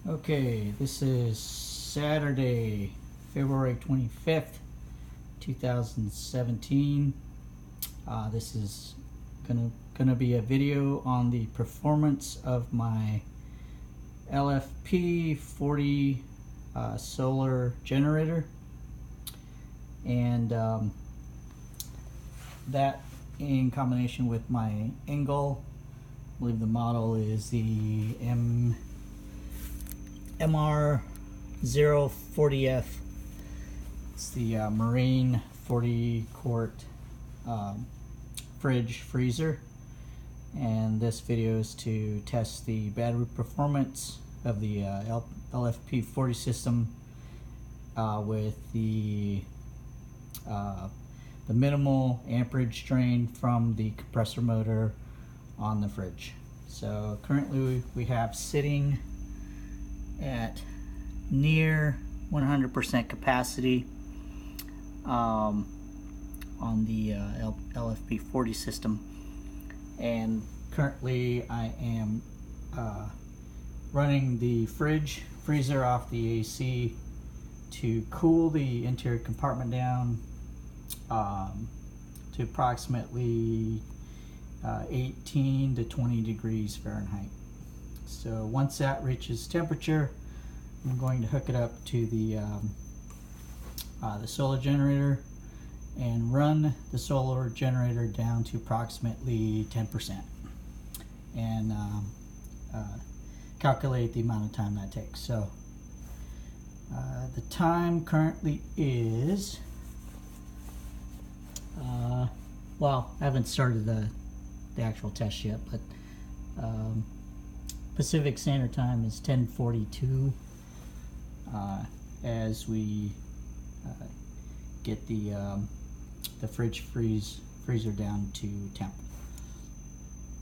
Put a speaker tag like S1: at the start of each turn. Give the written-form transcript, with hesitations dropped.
S1: Okay, this is Saturday, February 25th, 2017. This is gonna be a video on the performance of my LFP 40 solar generator, and that in combination with my 1Engel. I believe the model is the MR040F. It's the marine 40 quart freezer, and this video is to test the battery performance of the LFP 40 system with the minimal amperage drain from the compressor motor on the fridge. So currently we have sitting at near 100% capacity on the LFP 40 system, and currently I am running the freezer off the AC to cool the interior compartment down to approximately 18 to 20 degrees Fahrenheit. So once that reaches temperature, I'm going to hook it up to the solar generator and run the solar generator down to approximately 10% and calculate the amount of time that takes. So the time currently is well, I haven't started the actual test yet, but Pacific Standard Time is 10:42 as we get the freezer down to temp.